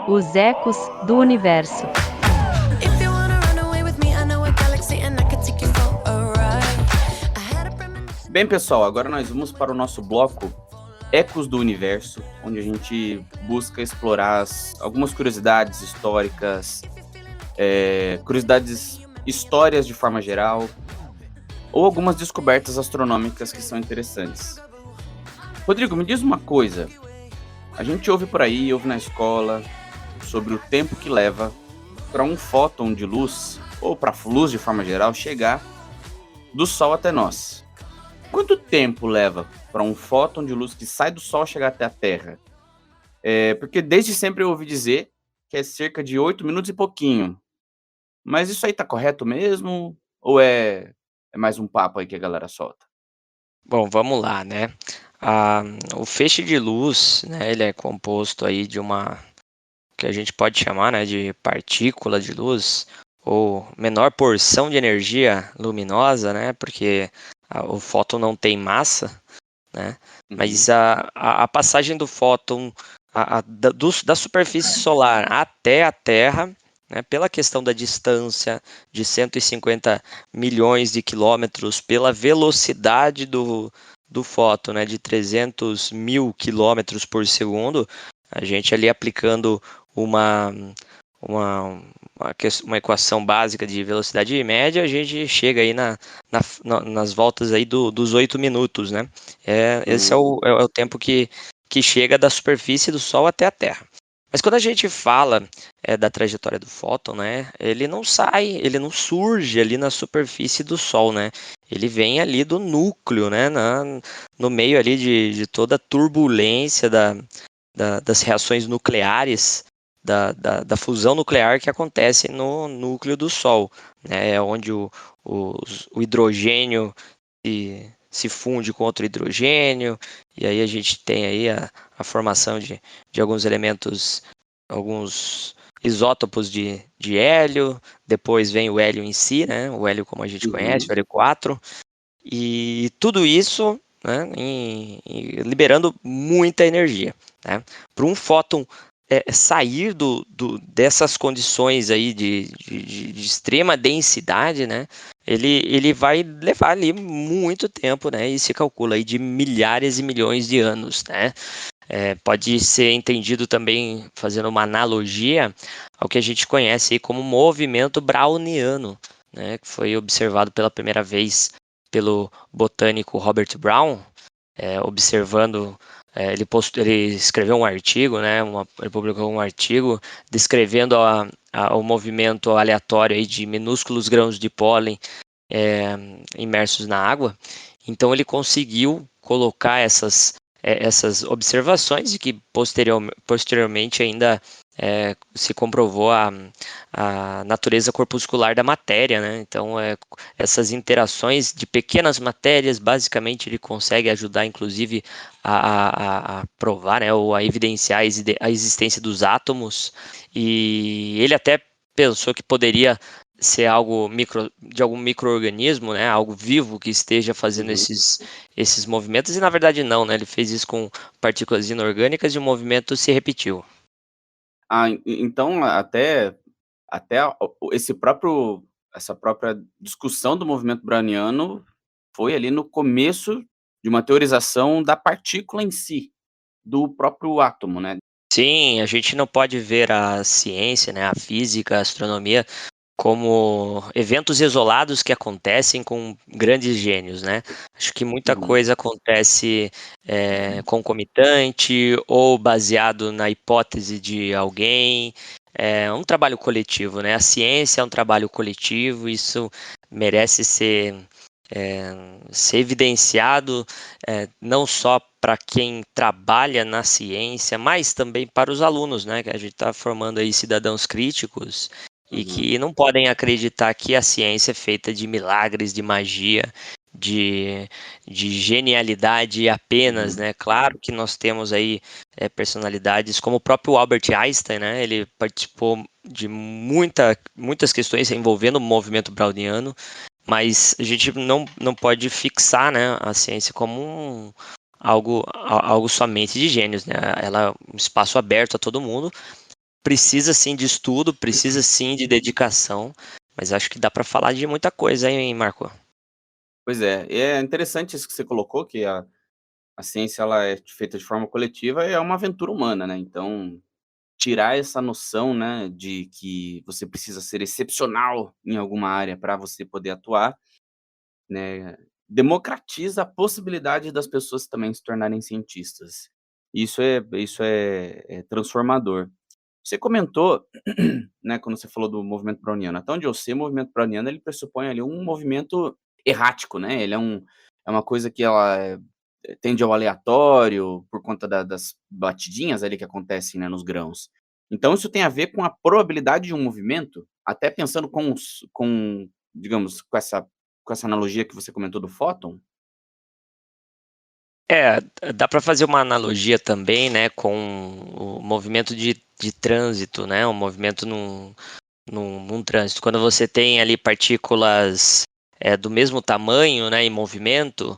Os ecos do universo. If you wanna run away with me, I know a galaxy and I could take you for a ride. I had a premonition. Bem, pessoal, agora nós vamos para o nosso bloco Ecos do Universo, onde a gente busca explorar algumas curiosidades históricas, histórias de forma geral, ou algumas descobertas astronômicas que são interessantes. Rodrigo, me diz uma coisa. A gente ouve por aí, ouve na escola, sobre o tempo que leva para um fóton de luz, ou para a luz de forma geral, chegar do Sol até nós. Quanto tempo leva para um fóton de luz que sai do Sol chegar até a Terra? Porque desde sempre eu ouvi dizer que é cerca de 8 minutos e pouquinho. Mas isso aí tá correto mesmo? Ou é mais um papo aí que a galera solta? Bom, vamos lá, né? Ah, o feixe de luz, né, ele é composto aí de uma, que a gente pode chamar, né, de partícula de luz, ou menor porção de energia luminosa, né, porque o fóton não tem massa, né, mas a passagem do fóton da superfície solar até a Terra, né, pela questão da distância de 150 milhões de quilômetros, pela velocidade do fóton, né, de 300 mil quilômetros por segundo, a gente ali aplicando uma, uma equação básica de velocidade média, a gente chega aí nas voltas aí dos 8 minutos, né? Esse é o tempo que chega da superfície do Sol até a Terra. Mas quando a gente fala da trajetória do fóton, né, ele não surge ali na superfície do Sol, né? Ele vem ali do núcleo, né, no meio ali de toda a turbulência das reações nucleares, da fusão nuclear que acontece no núcleo do Sol, né? É onde o hidrogênio se funde com outro hidrogênio, e aí a gente tem aí a formação de alguns elementos, alguns isótopos de hélio, depois vem o hélio em si, né? O hélio como a gente conhece, o hélio 4, e tudo isso, né, liberando muita energia, né? Para um fóton sair dessas condições aí de extrema densidade, né? Ele vai levar ali muito tempo, né? E se calcula aí de milhares e milhões de anos, né? Pode ser entendido também, fazendo uma analogia ao que a gente conhece aí como movimento browniano, né? Que foi observado pela primeira vez pelo botânico Robert Brown, observando. Ele escreveu um artigo, né? Ele publicou um artigo descrevendo o movimento aleatório aí de minúsculos grãos de pólen imersos na água. Então ele conseguiu colocar essas observações e que posteriormente ainda se comprovou a natureza corpuscular da matéria, né? Então, essas interações de pequenas matérias, basicamente, ele consegue ajudar, inclusive, a provar, né, ou a evidenciar a existência dos átomos. E ele até pensou que poderia ser de algum micro-organismo, né, algo vivo que esteja fazendo esses movimentos, e na verdade não, né? Ele fez isso com partículas inorgânicas e o movimento se repetiu. Então até essa própria discussão do movimento browniano foi ali no começo de uma teorização da partícula em si, do próprio átomo, né? Sim, a gente não pode ver a ciência, né, a física, a astronomia como eventos isolados que acontecem com grandes gênios, né? Acho que muita coisa acontece concomitante ou baseado na hipótese de alguém. É um trabalho coletivo, né? A ciência é um trabalho coletivo, isso merece ser evidenciado, não só para quem trabalha na ciência, mas também para os alunos, né? Que a gente está formando aí cidadãos críticos e que não podem acreditar que a ciência é feita de milagres, de magia, de genialidade apenas, né? Claro que nós temos aí personalidades como o próprio Albert Einstein, né? Ele participou de muitas questões envolvendo o movimento browniano, mas a gente não pode fixar, né, a ciência como algo somente de gênios, né? Ela é um espaço aberto a todo mundo, precisa sim de estudo, precisa sim de dedicação, mas acho que dá para falar de muita coisa, hein, Marco? Pois é, e é interessante isso que você colocou, que a ciência ela é feita de forma coletiva e é uma aventura humana, né, então tirar essa noção, né, de que você precisa ser excepcional em alguma área para você poder atuar, né, democratiza a possibilidade das pessoas também se tornarem cientistas. Isso é transformador. Você comentou, né, quando você falou do movimento browniano, até onde eu sei, o movimento browniano ele pressupõe ali um movimento errático, né, ele é uma coisa que ela tende ao aleatório por conta das batidinhas ali que acontecem, né, nos grãos. Então isso tem a ver com a probabilidade de um movimento, até pensando digamos, com essa analogia que você comentou do fóton? É, dá para fazer uma analogia também, né, com o movimento de trânsito, né, o movimento num trânsito. Quando você tem ali partículas do mesmo tamanho, né, em movimento,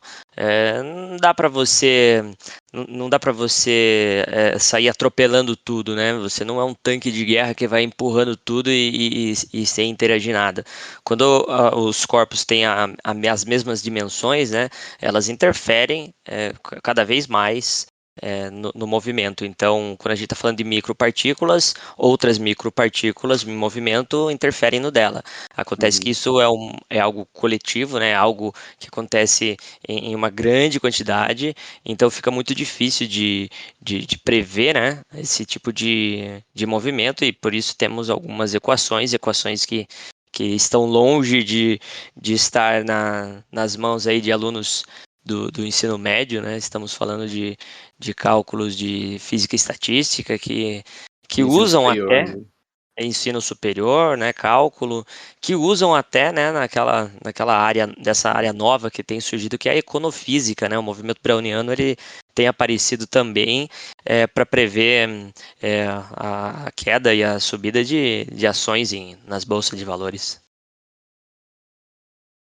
não dá para você, não dá para você sair atropelando tudo, né? Você não é um tanque de guerra que vai empurrando tudo e sem interagir nada. Quando os corpos têm as mesmas dimensões, né, elas interferem cada vez mais no movimento. Então, quando a gente está falando de micropartículas, outras micropartículas em movimento interferem no dela. Acontece que Uhum. isso é algo coletivo, né? Algo que acontece em uma grande quantidade, então fica muito difícil de prever, né? Esse tipo de movimento, e por isso temos algumas equações que estão longe de estar nas mãos aí de alunos do ensino médio, né? Estamos falando de cálculos de física e estatística que De ensino usam superior, até né. ensino superior, né, cálculo, que usam até, né, naquela área, dessa área nova que tem surgido, que é a econofísica, né, o movimento browniano, ele tem aparecido também para prever a queda e a subida de ações nas bolsas de valores.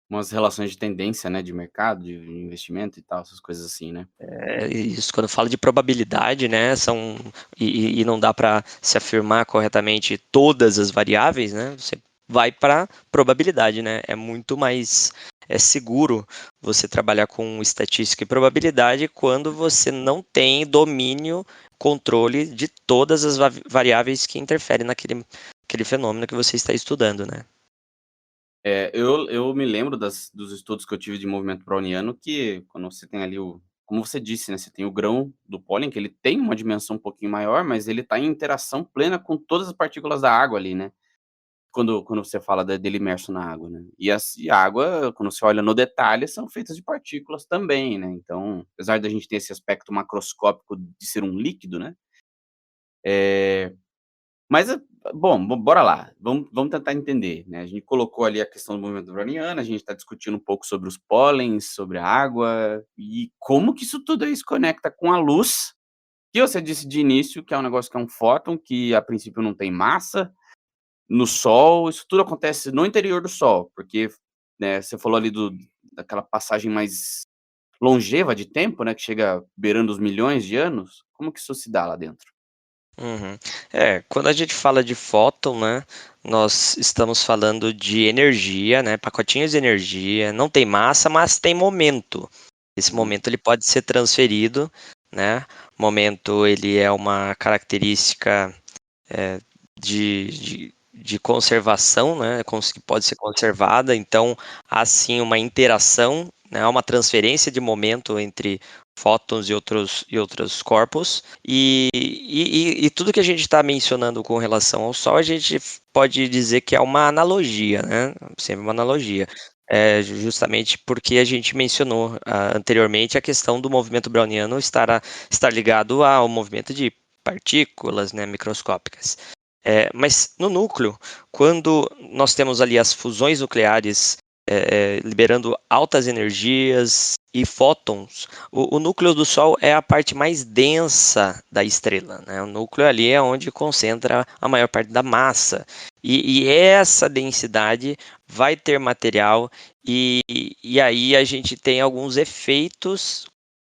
Umas relações de tendência, né, de mercado, de investimento e tal, essas coisas assim, né. Isso, quando fala de probabilidade, né, e não dá para se afirmar corretamente todas as variáveis, né, você vai para probabilidade, né, é muito mais seguro você trabalhar com estatística e probabilidade quando você não tem domínio, controle de todas as variáveis que interferem aquele fenômeno que você está estudando, né. Eu me lembro dos estudos que eu tive de movimento browniano que quando você tem ali como você disse, né, você tem o grão do pólen, que ele tem uma dimensão um pouquinho maior, mas ele está em interação plena com todas as partículas da água ali, né, quando você fala dele imerso na água, né. E a água, quando você olha no detalhe, são feitas de partículas também, né, então, apesar da gente ter esse aspecto macroscópico de ser um líquido, né, eh mas bom, bora lá, vamos tentar entender, né, a gente colocou ali a questão do movimento browniano, a gente está discutindo um pouco sobre os pólens, sobre a água, e como que isso tudo aí se conecta com a luz, que você disse de início que é um negócio que é um fóton, que a princípio não tem massa, no Sol, isso tudo acontece no interior do Sol, porque, né, você falou ali daquela passagem mais longeva de tempo, né, que chega beirando os milhões de anos, como que isso se dá lá dentro? Uhum. Quando a gente fala de fóton, né, nós estamos falando de energia, né, pacotinhos de energia, não tem massa, mas tem momento. Esse Uhum. momento ele pode ser transferido, né? Momento ele é uma característica eh, de conservação, né, que pode ser conservada, então há sim uma interação, né, uma transferência de momento entre fótons e outros corpos, e tudo que a gente está mencionando com relação ao Sol, a gente pode dizer que é uma analogia, né, sempre uma analogia. Justamente porque a gente mencionou anteriormente a questão do movimento browniano estar ligado ao movimento de partículas, né, microscópicas. Mas no núcleo, quando nós temos ali as fusões nucleares liberando altas energias e fótons, o núcleo do Sol é a parte mais densa da estrela, né? O núcleo ali é onde concentra a maior parte da massa. E essa densidade vai ter material, e aí a gente tem alguns efeitos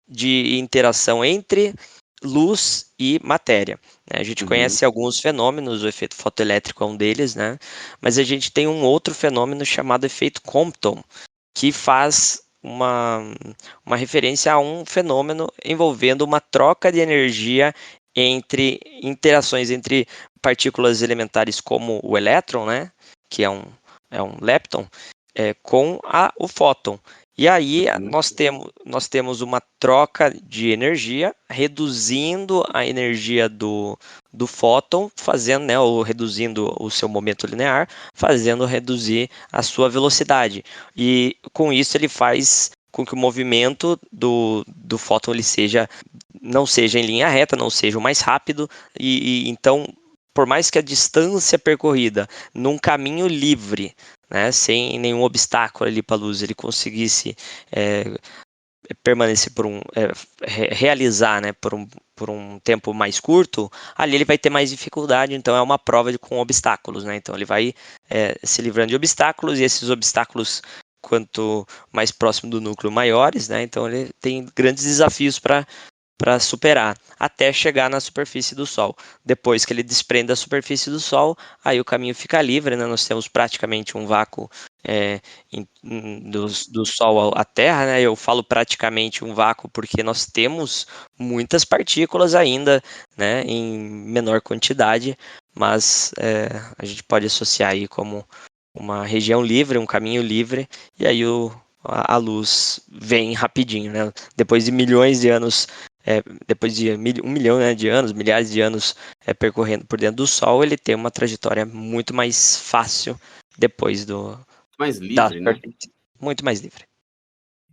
de interação entre luz e matéria, né? A gente Uhum. conhece alguns fenômenos, o efeito fotoelétrico é um deles, né? Mas a gente tem um outro fenômeno chamado efeito Compton, que faz uma referência a um fenômeno envolvendo uma troca de energia entre interações entre partículas elementares como o elétron, né, que é um lepton, com o fóton. E aí nós temos uma troca de energia, reduzindo a energia do fóton, fazendo, né, ou reduzindo o seu momento linear, fazendo reduzir a sua velocidade. E com isso ele faz com que o movimento do fóton ele não seja em linha reta, não seja o mais rápido, e então, por mais que a distância percorrida num caminho livre, né, sem nenhum obstáculo ali para a luz, ele conseguisse permanecer realizar, né, por um tempo mais curto, ali ele vai ter mais dificuldade, então é uma prova com obstáculos, né, então ele vai se livrando de obstáculos, e esses obstáculos, quanto mais próximo do núcleo, maiores, né, então ele tem grandes desafios para superar, até chegar na superfície do Sol. Depois que ele desprende da superfície do Sol, aí o caminho fica livre, né? Nós temos praticamente um vácuo do Sol à Terra, né? Eu falo praticamente um vácuo porque nós temos muitas partículas ainda, né? Em menor quantidade, mas a gente pode associar aí como uma região livre, um caminho livre, e aí a luz vem rapidinho, né? Depois de milhões de anos, depois de 1 milhão, né, de anos, milhares de anos percorrendo por dentro do Sol, ele tem uma trajetória muito mais fácil depois Mais da livre, né? superfície. Muito mais livre.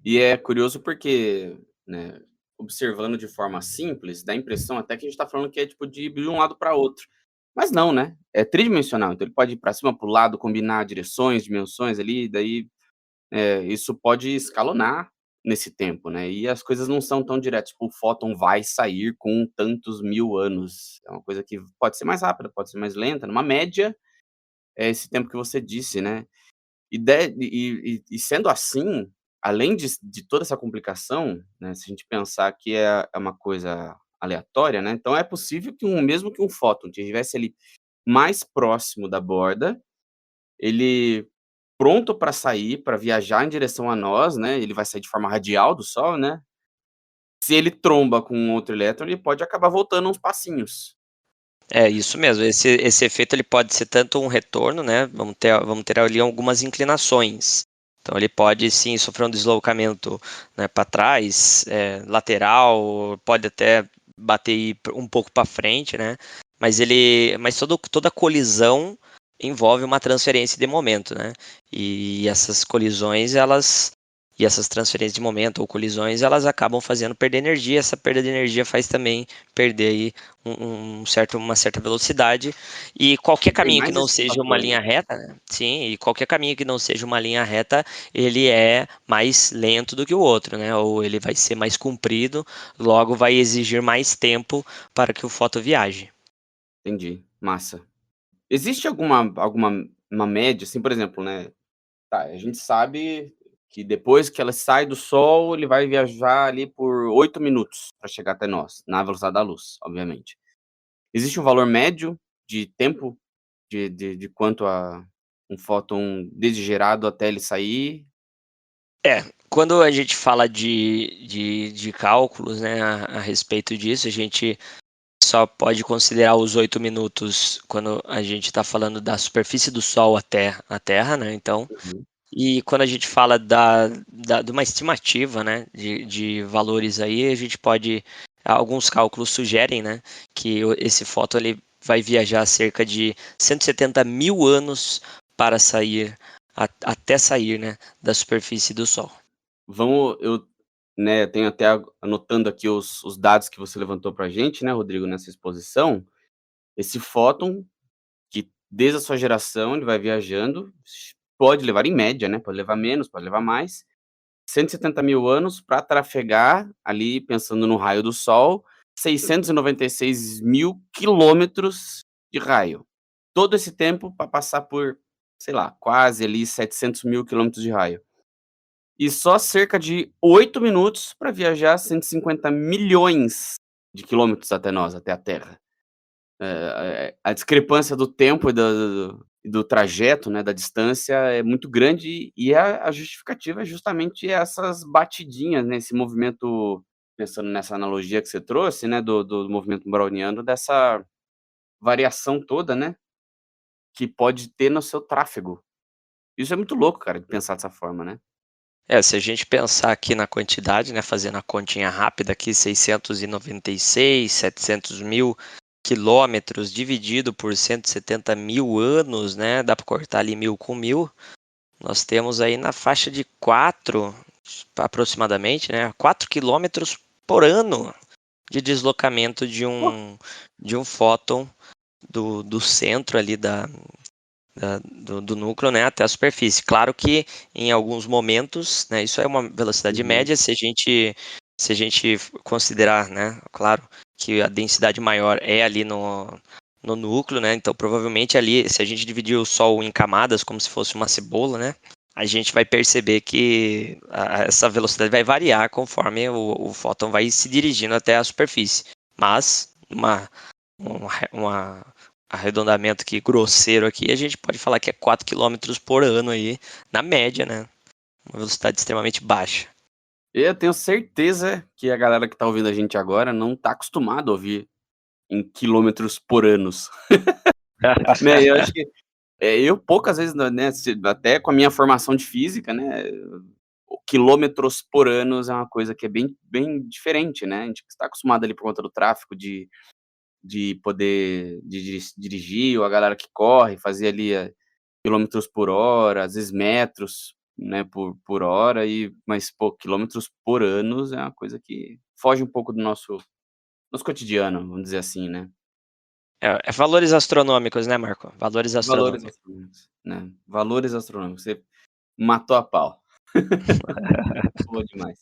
E é curioso porque, né, observando de forma simples, dá a impressão até que a gente está falando que é tipo de ir de um lado para outro. Mas não, né? É tridimensional, então ele pode ir para cima, para o lado, combinar direções, dimensões ali, daí isso pode escalonar nesse tempo, né? E as coisas não são tão diretas, tipo, o fóton vai sair com tantos mil anos. É uma coisa que pode ser mais rápida, pode ser mais lenta. Numa média, é esse tempo que você disse, né? E sendo assim, além de toda essa complicação, né, se a gente pensar que é uma coisa aleatória, né, então é possível que mesmo que um fóton estivesse ali mais próximo da borda, ele pronto para sair, para viajar em direção a nós, né, ele vai sair de forma radial do Sol, né, se ele tromba com um outro elétron, ele pode acabar voltando uns passinhos. É isso mesmo. Esse efeito ele pode ser tanto um retorno, né? Vamos ter ali algumas inclinações. Então ele pode sim sofrer um deslocamento, né, para trás, lateral, pode até bater um pouco para frente, né? Mas toda colisão envolve uma transferência de momento, né? E essas colisões e essas transferências de momento ou colisões, elas acabam fazendo perder energia. Essa perda de energia faz também perder aí uma certa velocidade. E qualquer Tem caminho que mais não esse seja uma fator, né. linha reta, né? Sim, e qualquer caminho que não seja uma linha reta, ele é mais lento do que o outro, né? Ou ele vai ser mais comprido, logo vai exigir mais tempo para que o foto viaje. Entendi, massa. Existe alguma uma média, assim, por exemplo, né. Tá, a gente sabe que depois que ela sai do Sol, ele vai viajar ali por 8 minutos para chegar até nós, na velocidade da luz, obviamente. Existe um valor médio de tempo de quanto a um fóton desde gerado até ele sair? Quando a gente fala de cálculos, né, a respeito disso, a gente só pode considerar os 8 minutos quando a gente está falando da superfície do Sol até a Terra, né? Então, Uhum. e quando a gente fala de uma estimativa, né, de valores aí, a gente pode. Alguns cálculos sugerem, né, que esse fóton ele vai viajar cerca de 170 mil anos para sair, até sair, né, da superfície do Sol. Eu, né, tenho até anotando aqui os dados que você levantou pra gente, né, Rodrigo, nessa exposição. Esse fóton, que desde a sua geração ele vai viajando, pode levar em média, né, pode levar menos, pode levar mais, 170 mil anos para trafegar ali, pensando no raio do Sol, 696 mil quilômetros de raio. Todo esse tempo para passar por, sei lá, quase ali 700 mil quilômetros de raio. E só cerca de 8 minutos para viajar 150 milhões de quilômetros até nós, até a Terra. A discrepância do tempo e do trajeto, né, da distância é muito grande e a justificativa é justamente essas batidinhas, né, esse movimento, pensando nessa analogia que você trouxe, né, do movimento browniano, dessa variação toda, né, que pode ter no seu tráfego. Isso é muito louco, cara, de pensar dessa forma, né. Se a gente pensar aqui na quantidade, né, fazendo a continha rápida aqui, 696, 700 mil quilômetros dividido por 170 mil anos, né, dá para cortar ali 1000 com 1000, nós temos aí na faixa de 4, aproximadamente, né, 4 quilômetros por ano de deslocamento de Pô. um fóton do centro ali do núcleo, né, até a superfície. Claro que em alguns momentos, né, isso é uma velocidade Uhum. média, se a gente considerar, né, claro, que a densidade maior é ali no núcleo, né, então provavelmente ali, se a gente dividir o Sol em camadas, como se fosse uma cebola, né, a gente vai perceber que essa velocidade vai variar conforme o fóton vai se dirigindo até a superfície. Mas, um arredondamento aqui grosseiro aqui, a gente pode falar que é 4 quilômetros por ano aí, na média, né? Uma velocidade extremamente baixa. Eu tenho certeza que a galera que tá ouvindo a gente agora não tá acostumado a ouvir em quilômetros por anos, né, eu acho que, eu poucas vezes, né, até com a minha formação de física, né, o quilômetros por anos é uma coisa que é bem diferente, né, a gente está acostumado ali por conta do tráfego de poder dirigir, ou a galera que corre, fazer ali, quilômetros por hora, às vezes metros, né, por hora mas, pô, quilômetros por anos é uma coisa que foge um pouco do nosso cotidiano, vamos dizer assim, né. É valores astronômicos, né, Marco? Valores Valores astronômicos. astronômicos, né, valores astronômicos, você matou a pau. Boa demais.